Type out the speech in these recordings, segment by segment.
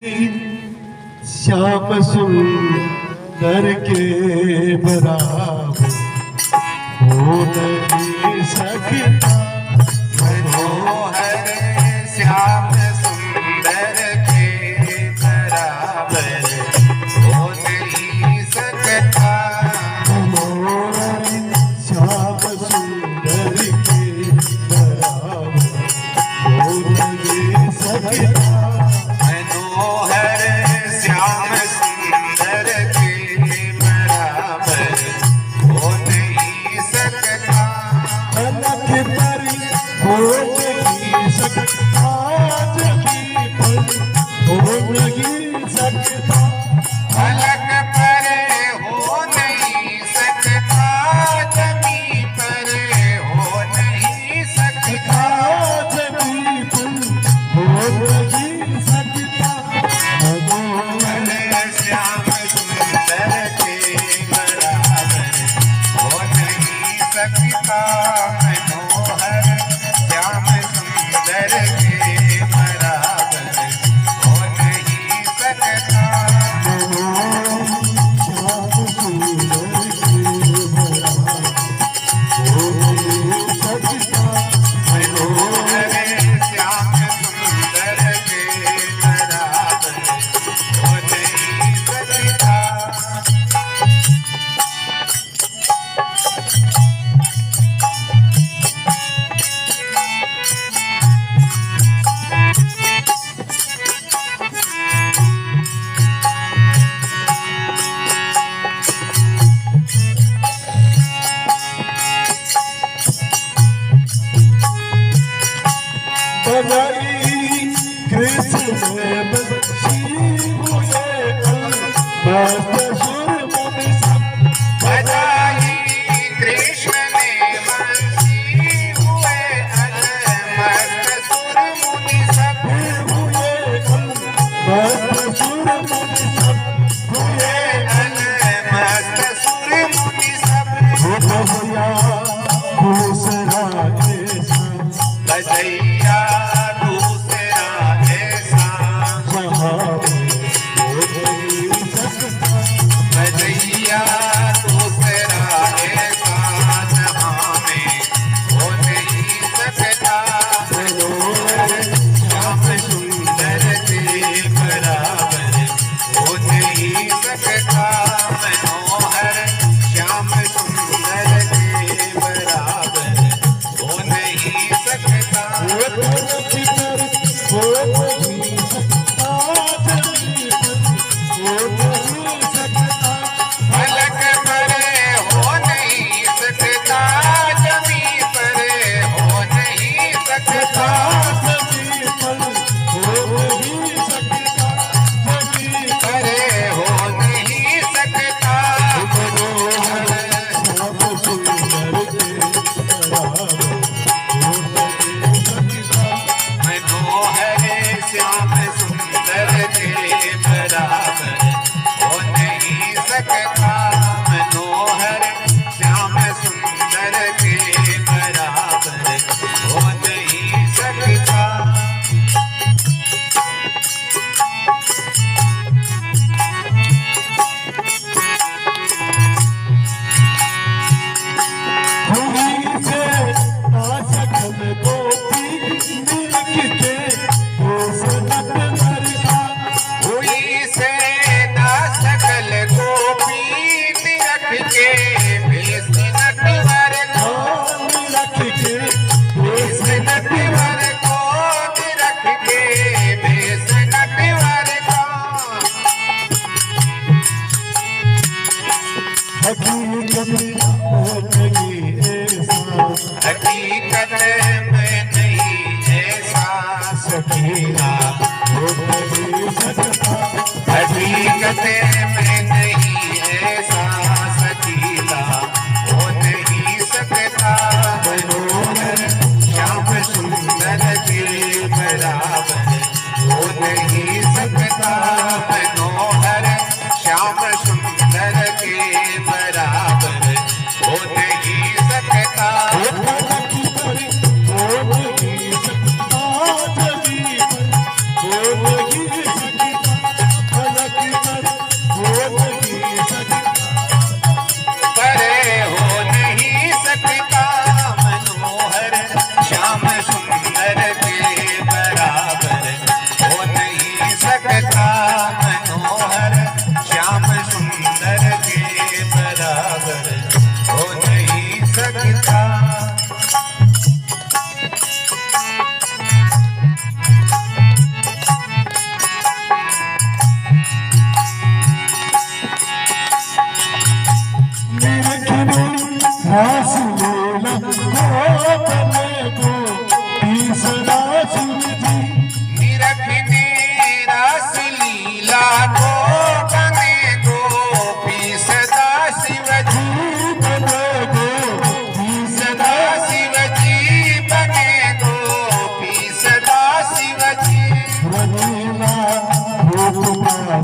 श्याम सुंदर के बराबर हो नहीं सकता। मनोहर श्याम सुंदर के बराबर हो नहीं सकता। मनोहर श्याम सुंदर के बराबर हो नहीं सकता। मनोहर श्याम सुंदर के बराबर हो नहीं सकता। अलख पर हो नहीं सकता। जगी पर हो नहीं सकता। अलग पर हो नहीं सकता। जमी पर हो नहीं सकता। जगी पर हो नहीं सकता। मनोहर श्याम सुंदर के बराबर हो नहीं सकता। मनोहर श्याम सुंदर के बराबर हो नहीं सकता।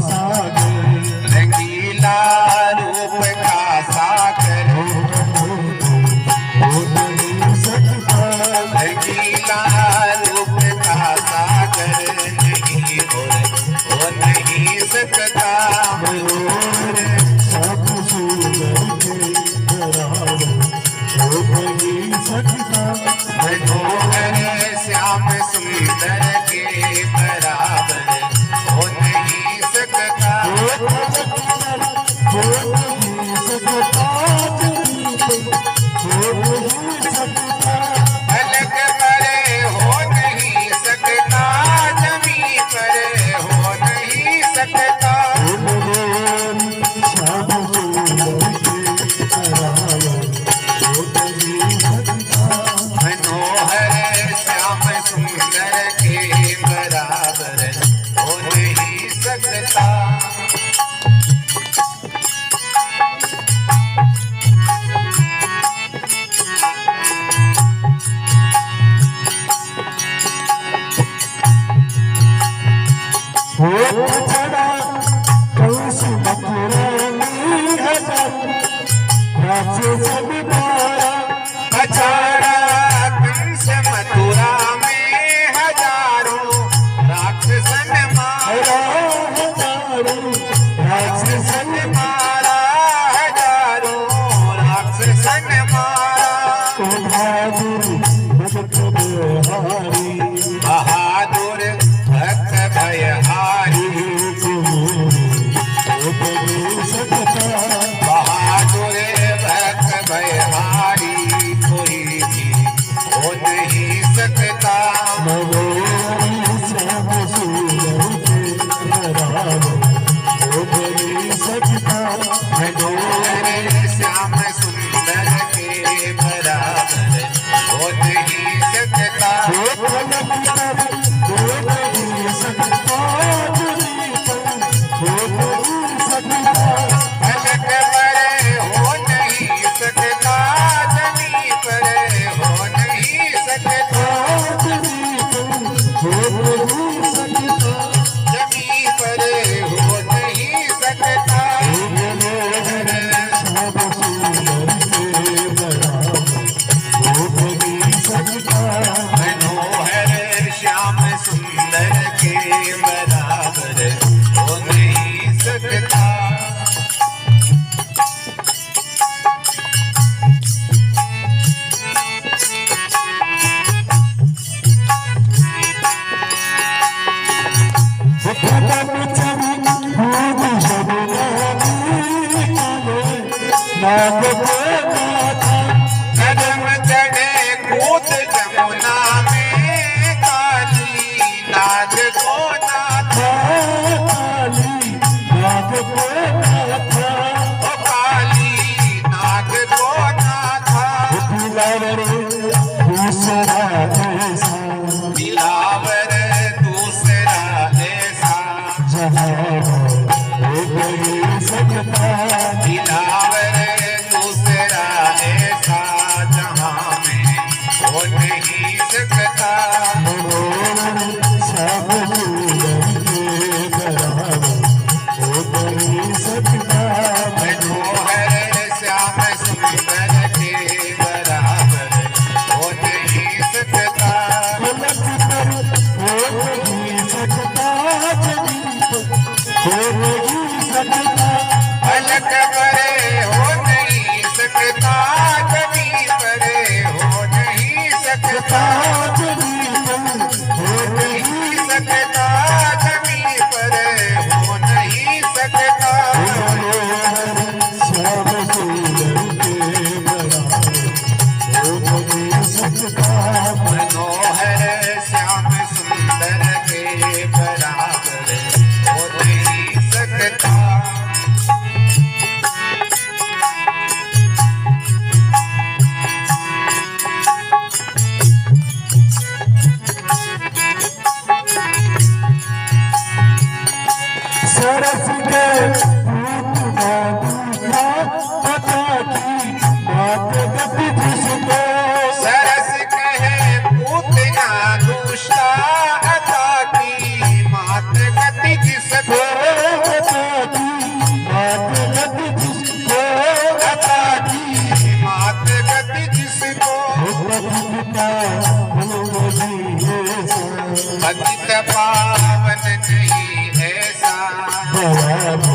सागर रंगीला रूप का सागर हो नहीं सकता रंगीला रूप का सागर नहीं हो नहीं सकता मनोहर सब सुंदर के बराबर हो नहीं सकता मनोहर श्याम सुंदर के बराबर हो नहीं सकता हो नहीं सकता हो नहीं सकता अलग परे हो नहीं सकता जमी परे हो नहीं सकता मनोहर श्याम सुंदर के बराबर हो नहीं सकता अचारा कंस मथुरा में हजारों राक्षसन मारा मारा हजारों राक्षसन मारा बहादुर भक्त भयहारी बहादुर भक्त भयहारी कोई भी हो नहीं सकता मनोहर श्याम सुंदर के बराबर हो नहीं सकता अलग परे हो नहीं सकता जमी परे हो नहीं सकता जमी परे हो नहीं सकता मनोहर श्याम सुंदर के बराबर हो नहीं सकता कदम चढ़े कूद जमुना में काली नाग को नाथा ओ काली नाग को नाथा दिलावर दूसरा ऐसा दिलावर दूसरा ऐसा जहाँ में हो नहीं सकता मनोहर श्याम सुंदर के बराबर हो नहीं सकता अलग परे हो नहीं सकता जमी परे हो नहीं सकता हो नहीं सकता जमी परे हो नहीं सकता मनोहर श्याम सुंदर के बराबर हो नहीं सकता सरस के सरस कहे पूतना दुष्टा अता की मात गति जिसको राम